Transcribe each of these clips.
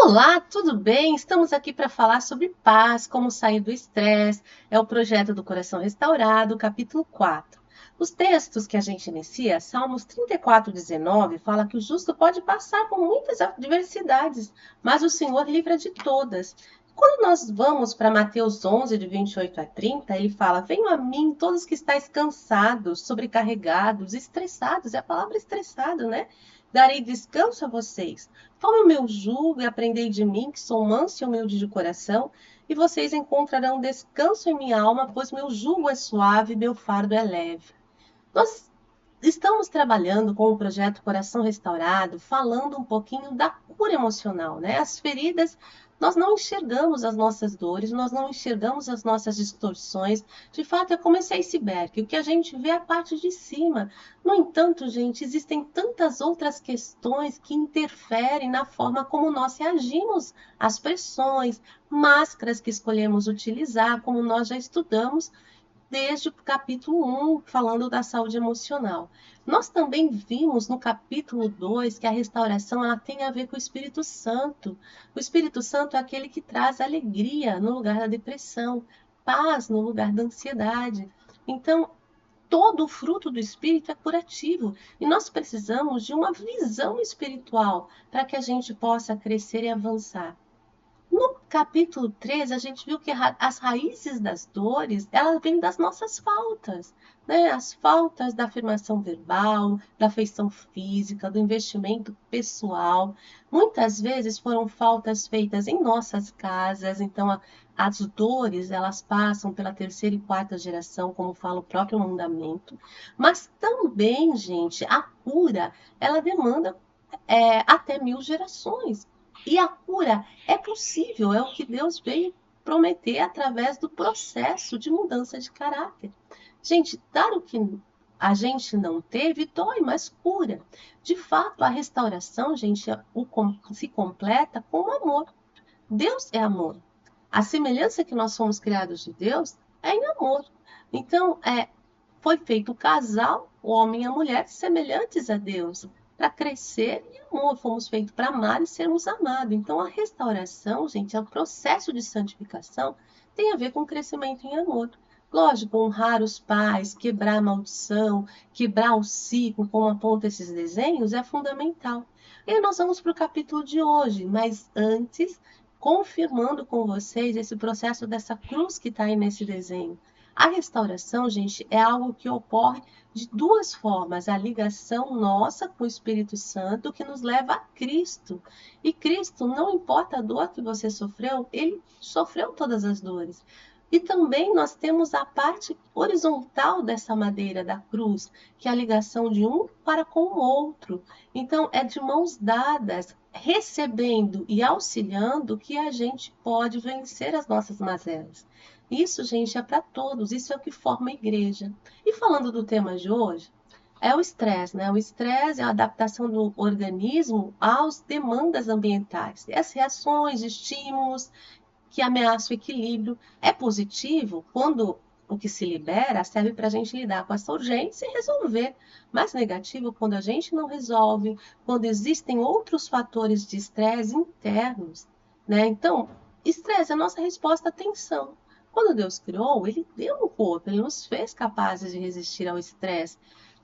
Olá, tudo bem? Estamos aqui para falar sobre paz, como sair do estresse. É o projeto do Coração Restaurado, capítulo 4. Os textos que a gente inicia, Salmos 34:19, fala que o justo pode passar por muitas adversidades, mas o Senhor livra de todas. Quando nós vamos para Mateus 11, de 28 a 30, ele fala: Venham a mim todos que estáis cansados, sobrecarregados, estressados. É a palavra estressado, né? Darei descanso a vocês. Tome o meu jugo e aprendei de mim, que sou manso e humilde de coração, e vocês encontrarão descanso em minha alma, pois meu jugo é suave e meu fardo é leve. Nós estamos trabalhando com o projeto Coração Restaurado, falando um pouquinho da cura emocional, né? As feridas, nós não enxergamos as nossas dores, nós não enxergamos as nossas distorções. De fato, é como esse iceberg, o que a gente vê é a parte de cima. No entanto, gente, existem tantas outras questões que interferem na forma como nós reagimos às pressões, máscaras que escolhemos utilizar, como nós já estudamos desde o capítulo 1, falando da saúde emocional. Nós também vimos no capítulo 2 que a restauração ela tem a ver com o Espírito Santo. O Espírito Santo é aquele que traz alegria no lugar da depressão, paz no lugar da ansiedade. Então, todo o fruto do Espírito é curativo e nós precisamos de uma visão espiritual para que a gente possa crescer e avançar. No capítulo 13, a gente viu que as raízes das dores, elas vêm das nossas faltas, né? As faltas da afirmação verbal, da afeição física, do investimento pessoal. Muitas vezes foram faltas feitas em nossas casas, então as dores, elas passam pela terceira e quarta geração, como fala o próprio mandamento. Mas também, gente, a cura, ela demanda até 1000 gerações. E a cura é possível, é o que Deus veio prometer através do processo de mudança de caráter. Gente, dar o que a gente não teve dói, mas cura. De fato, a restauração, gente, se completa com o amor. Deus é amor. A semelhança que nós somos criados de Deus é em amor. Então, foi feito o casal, o homem e a mulher, semelhantes a Deus, para crescer em amor. Fomos feitos para amar e sermos amados. Então, a restauração, gente, é um processo de santificação, tem a ver com crescimento em amor. Lógico, honrar os pais, quebrar a maldição, quebrar o ciclo, como aponta esses desenhos, é fundamental. E aí nós vamos para o capítulo de hoje, mas antes, confirmando com vocês esse processo dessa cruz que está aí nesse desenho. A restauração, gente, é algo que ocorre de duas formas: a ligação nossa com o Espírito Santo, que nos leva a Cristo. E Cristo, não importa a dor que você sofreu, ele sofreu todas as dores. E também nós temos a parte horizontal dessa madeira da cruz, que é a ligação de um para com o outro. Então, é de mãos dadas, recebendo e auxiliando, que a gente pode vencer as nossas mazelas. Isso, gente, é para todos. Isso é o que forma a igreja. E falando do tema de hoje, é o estresse, né? O estresse é a adaptação do organismo às demandas ambientais. As reações, estímulos que ameaçam o equilíbrio. É positivo quando o que se libera serve para a gente lidar com essa urgência e resolver. Mas negativo quando a gente não resolve, quando existem outros fatores de estresse internos, né? Então, estresse é a nossa resposta à tensão. Quando Deus criou, ele deu um corpo, ele nos fez capazes de resistir ao estresse,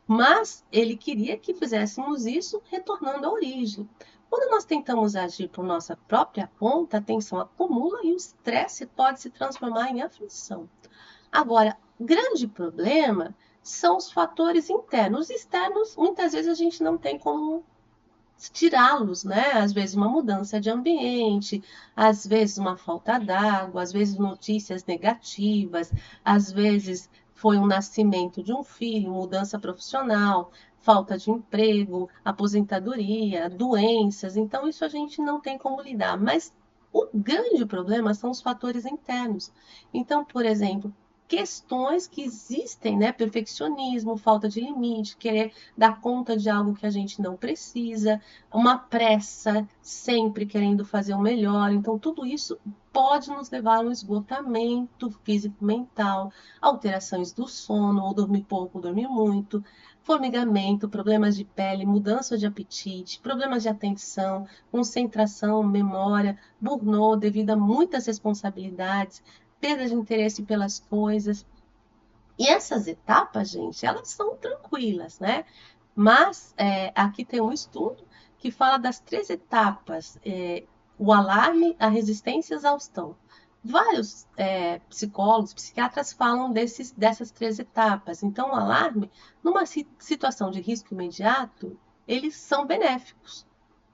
mas ele queria que fizéssemos isso retornando à origem. Quando nós tentamos agir por nossa própria conta, a tensão acumula e o estresse pode se transformar em aflição. Agora, o grande problema são os fatores internos. Os externos, muitas vezes a gente não tem como tirá-los, né? Às vezes uma mudança de ambiente, às vezes uma falta d'água, às vezes notícias negativas, às vezes foi um nascimento de um filho, mudança profissional, falta de emprego, aposentadoria, doenças. Então isso a gente não tem como lidar, mas o grande problema são os fatores internos. Então, por exemplo, questões que existem, né? Perfeccionismo, falta de limite, querer dar conta de algo que a gente não precisa, uma pressa, sempre querendo fazer o melhor. Então, tudo isso pode nos levar a um esgotamento físico e mental, alterações do sono, ou dormir pouco, ou dormir muito, formigamento, problemas de pele, mudança de apetite, problemas de atenção, concentração, memória, burnout devido a muitas responsabilidades, perda de interesse pelas coisas. E essas etapas, gente, elas são tranquilas, né? Mas aqui tem um estudo que fala das 3 etapas: o alarme, a resistência e a exaustão. Vários psicólogos, psiquiatras falam dessas 3 etapas. Então, o alarme, numa situação de risco imediato, eles são benéficos.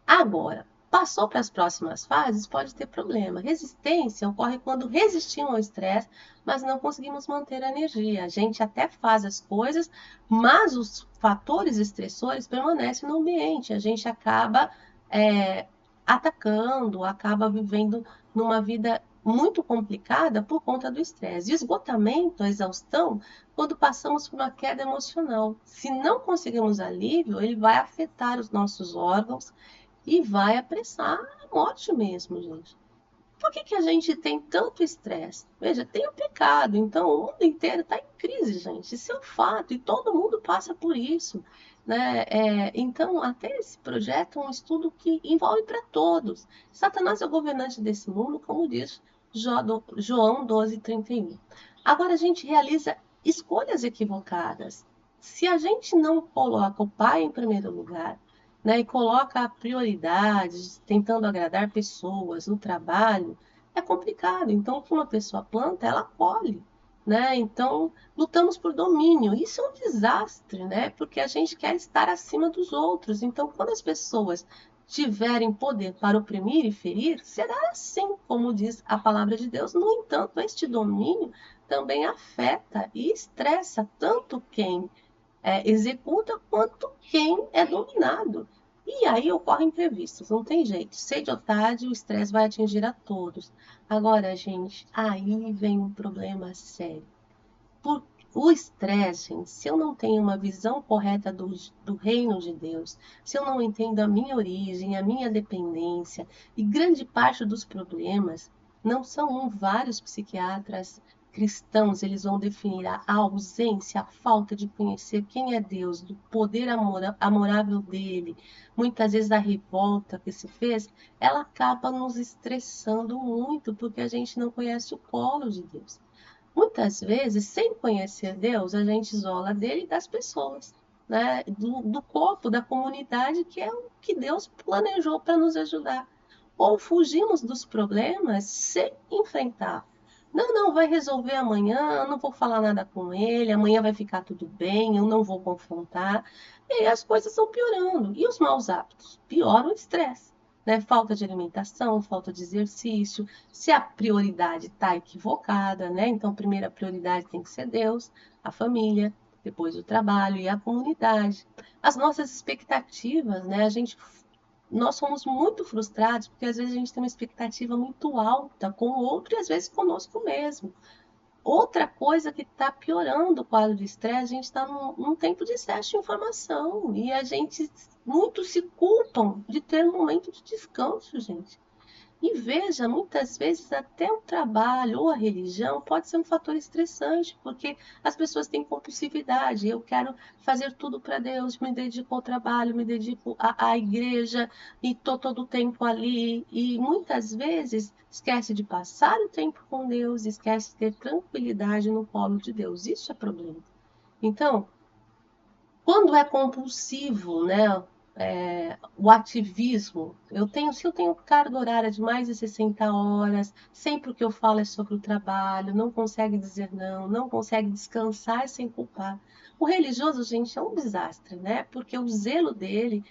Agora, passou para as próximas fases, pode ter problema. Resistência ocorre quando resistimos ao estresse, mas não conseguimos manter a energia. A gente até faz as coisas, mas os fatores estressores permanecem no ambiente. A gente acaba atacando, acaba vivendo numa vida muito complicada por conta do estresse. E esgotamento, a exaustão, quando passamos por uma queda emocional. Se não conseguimos alívio, ele vai afetar os nossos órgãos e vai apressar a morte mesmo, gente. Por que a gente tem tanto estresse? Veja, tem o pecado, então o mundo inteiro está em crise, gente. Isso é um fato, e todo mundo passa por isso. Né? Então, até esse projeto é um estudo que envolve para todos. Satanás é o governante desse mundo, como diz João 12:31. Agora, a gente realiza escolhas equivocadas. Se a gente não coloca o Pai em primeiro lugar, né, e coloca prioridades, tentando agradar pessoas no trabalho, é complicado. Então, o que uma pessoa planta, ela colhe. Né? Então, lutamos por domínio. Isso é um desastre, né? Porque a gente quer estar acima dos outros. Então, quando as pessoas tiverem poder para oprimir e ferir, será assim, como diz a palavra de Deus. No entanto, este domínio também afeta e estressa tanto quem executa quanto quem é dominado. E aí ocorrem imprevistos, não tem jeito. Cedo ou tarde, o estresse vai atingir a todos. Agora, gente, aí vem um problema sério. Por o estresse, gente, se eu não tenho uma visão correta do reino de Deus, se eu não entendo a minha origem, a minha dependência, e grande parte dos problemas, não são vários psiquiatras cristãos, eles vão definir a ausência, a falta de conhecer quem é Deus, do poder amorável dele, muitas vezes a revolta que se fez, ela acaba nos estressando muito, porque a gente não conhece o colo de Deus. Muitas vezes, sem conhecer Deus, a gente isola dele e das pessoas, né? Do corpo, da comunidade, que é o que Deus planejou para nos ajudar. Ou fugimos dos problemas sem enfrentar. Não, não, vai resolver amanhã, eu não vou falar nada com ele, amanhã vai ficar tudo bem, eu não vou confrontar. E aí as coisas estão piorando. E os maus hábitos? Piora o estresse. Né? Falta de alimentação, falta de exercício, se a prioridade está equivocada, né? Então, primeira prioridade tem que ser Deus, a família, depois o trabalho e a comunidade. As nossas expectativas, né? Nós somos muito frustrados porque às vezes a gente tem uma expectativa muito alta com o outro e às vezes conosco mesmo. Outra coisa que está piorando o quadro de estresse, a gente está num tempo de excesso de informação e a gente, muitos se culpam de ter um momento de descanso, gente. E veja, muitas vezes até o trabalho ou a religião pode ser um fator estressante, porque as pessoas têm compulsividade. Eu quero fazer tudo para Deus, me dedico ao trabalho, me dedico à igreja e estou todo o tempo ali. E muitas vezes esquece de passar o tempo com Deus, esquece de ter tranquilidade no colo de Deus. Isso é problema. Então, quando é compulsivo, né? O ativismo, se eu tenho carga horária de mais de 60 horas, sempre o que eu falo é sobre o trabalho, não consegue dizer não, não consegue descansar sem culpar. O religioso, gente, é um desastre, né? Porque o zelo dele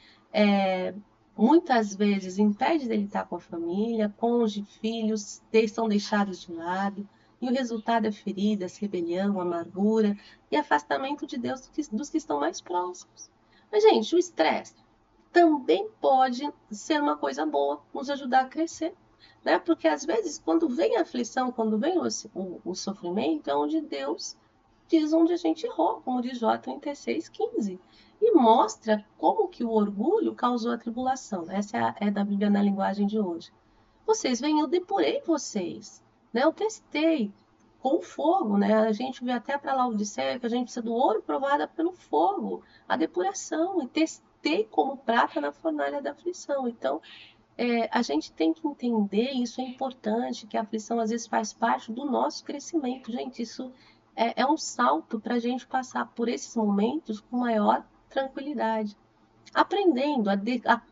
muitas vezes impede dele estar com a família, cônjuge, filhos, são deixados de lado. E o resultado é feridas, rebelião, amargura e afastamento de Deus dos que estão mais próximos. Mas, gente, o estresse também pode ser uma coisa boa, nos ajudar a crescer. Né? Porque, às vezes, quando vem a aflição, quando vem o sofrimento, é onde Deus diz onde a gente errou, como diz Jó 36:15. E mostra como que o orgulho causou a tribulação. Essa é da Bíblia na linguagem de hoje. Vocês veem, eu depurei vocês. Né? Eu testei. com fogo, né? A gente vê até para Laodiceia que a gente precisa do ouro provado pelo fogo, a depuração, e testei como prata na fornalha da aflição. Então, a gente tem que entender, isso é importante, que a aflição às vezes faz parte do nosso crescimento. Gente, isso é um salto para a gente passar por esses momentos com maior tranquilidade. Aprendendo a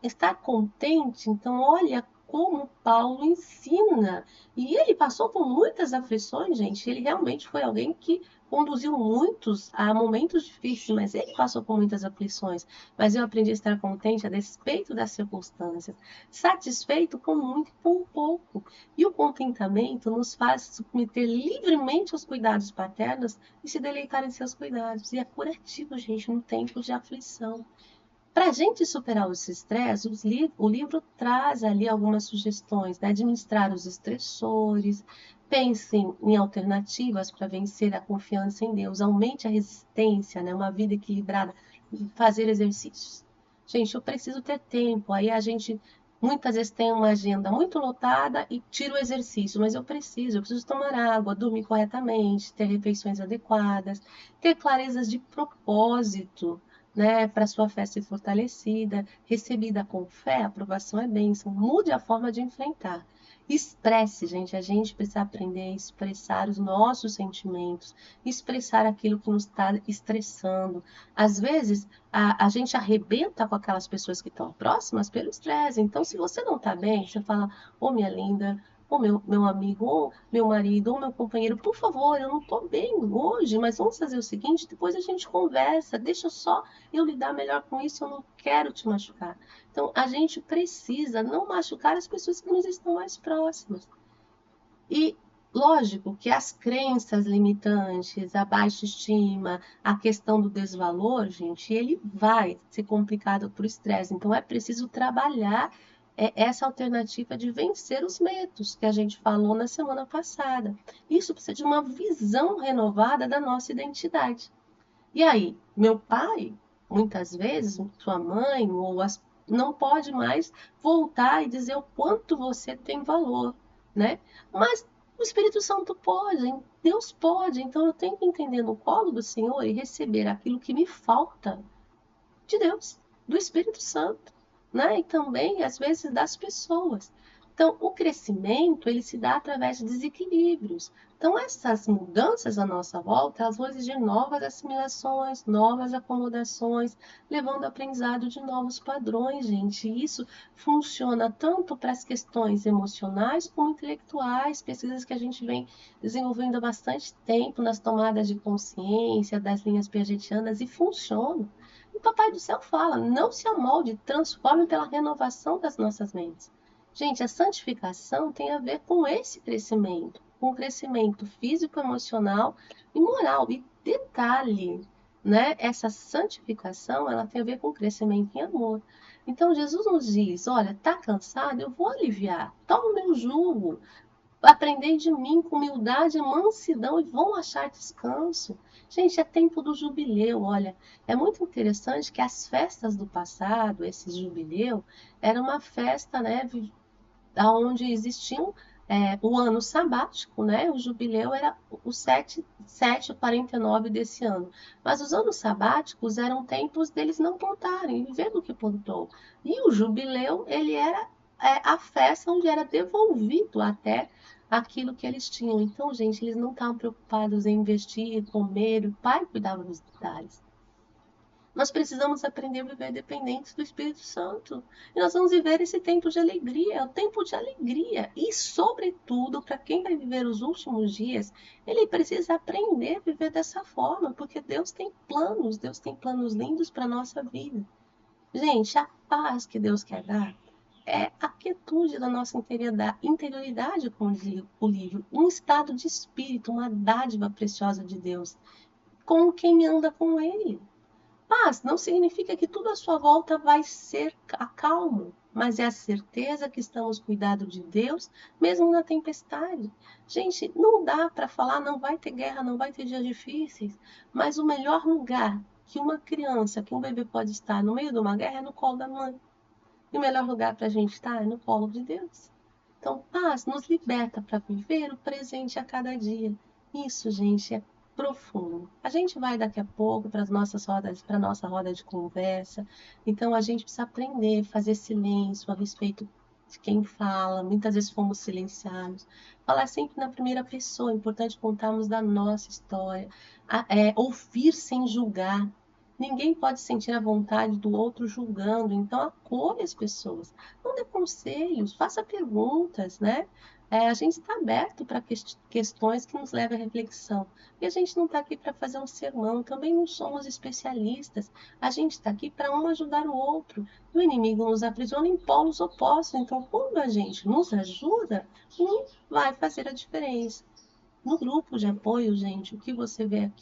estar contente, então olha como Paulo ensina. E ele passou por muitas aflições, gente. Ele realmente foi alguém que conduziu muitos a momentos difíceis, mas ele passou por muitas aflições. Mas eu aprendi a estar contente a despeito das circunstâncias, satisfeito com muito e com pouco. E o contentamento nos faz submeter livremente aos cuidados paternos e se deleitar em seus cuidados. E é curativo, gente, no tempo de aflição. Para a gente superar os estresses, o livro traz ali algumas sugestões, né? Administrar os estressores, pensem em alternativas para vencer a confiança em Deus, aumente a resistência, né? Uma vida equilibrada, fazer exercícios. Gente, eu preciso ter tempo, aí a gente muitas vezes tem uma agenda muito lotada e tira o exercício, mas eu preciso tomar água, dormir corretamente, ter refeições adequadas, ter clarezas de propósito, né, para sua fé ser fortalecida, recebida com fé, aprovação é bênção. Mude a forma de enfrentar. Expresse, gente. A gente precisa aprender a expressar os nossos sentimentos, expressar aquilo que nos está estressando. Às vezes, a gente arrebenta com aquelas pessoas que estão próximas pelo estresse. Então, se você não está bem, você fala, ô minha linda, ô meu amigo, ô meu marido, ô meu companheiro, por favor, eu não estou bem hoje, mas vamos fazer o seguinte, depois a gente conversa, deixa só eu lidar melhor com isso, eu não quero te machucar. Então, a gente precisa não machucar as pessoas que nos estão mais próximas. E lógico que as crenças limitantes, a baixa estima, a questão do desvalor, gente, ele vai ser complicado por estresse. Então, é preciso trabalhar essa alternativa de vencer os medos que a gente falou na semana passada. Isso precisa de uma visão renovada da nossa identidade. E aí, meu pai, muitas vezes, sua mãe, não pode mais voltar e dizer o quanto você tem valor, né? Mas o Espírito Santo pode, Deus pode, então eu tenho que entender no colo do Senhor e receber aquilo que me falta de Deus, do Espírito Santo, né? E também, às vezes, das pessoas. Então, o crescimento, ele se dá através de desequilíbrios. Então, essas mudanças à nossa volta, elas vão exigir novas assimilações, novas acomodações, levando ao aprendizado de novos padrões, gente. E isso funciona tanto para as questões emocionais como intelectuais, pesquisas que a gente vem desenvolvendo há bastante tempo nas tomadas de consciência das linhas piagetianas e funciona. O Papai do Céu fala, não se amolde, transforme pela renovação das nossas mentes. Gente, a santificação tem a ver com esse crescimento, com o crescimento físico, emocional e moral. E detalhe, né? Essa santificação, ela tem a ver com o crescimento em amor. Então, Jesus nos diz, olha, tá cansado? Eu vou aliviar. Toma o meu jugo. Aprendei de mim com humildade e mansidão e vão achar descanso. Gente, é tempo do jubileu. Olha, é muito interessante que as festas do passado, esse jubileu, era uma festa, né, onde existiam o ano sabático, né? O jubileu era o 749 desse ano. Mas os anos sabáticos eram tempos deles não plantarem, viver do que plantou. E o jubileu, ele era a festa onde era devolvido até aquilo que eles tinham. Então, gente, eles não estavam preocupados em investir, comer, o pai cuidava dos detalhes. Nós precisamos aprender a viver dependentes do Espírito Santo. E nós vamos viver esse tempo de alegria, é o tempo de alegria. E, sobretudo, para quem vai viver os últimos dias, ele precisa aprender a viver dessa forma, porque Deus tem planos lindos para a nossa vida. Gente, a paz que Deus quer dar é a quietude da nossa interioridade, como diz o livro, um estado de espírito, uma dádiva preciosa de Deus, com quem anda com Ele. Paz não significa que tudo à sua volta vai ser calmo, mas é a certeza que estamos cuidando de Deus, mesmo na tempestade. Gente, não dá para falar, não vai ter guerra, não vai ter dias difíceis, mas o melhor lugar que uma criança, que um bebê pode estar no meio de uma guerra é no colo da mãe. E o melhor lugar para a gente estar é no colo de Deus. Então, paz nos liberta para viver o presente a cada dia. Isso, gente, é profundo. A gente vai daqui a pouco para as nossas rodas, para nossa roda de conversa. Então a gente precisa aprender a fazer silêncio a respeito de quem fala. Muitas vezes fomos silenciados. Falar sempre na primeira pessoa. É importante contarmos da nossa história. Ouvir sem julgar. Ninguém pode sentir a vontade do outro julgando. Então acolha as pessoas. Não dê conselhos, faça perguntas, né? A gente está aberto para questões que nos levem à reflexão. E a gente não está aqui para fazer um sermão, também não somos especialistas. A gente está aqui para um ajudar o outro. E o inimigo nos aprisiona em polos opostos. Então, quando a gente nos ajuda, um vai fazer a diferença. No grupo de apoio, gente, o que você vê aqui?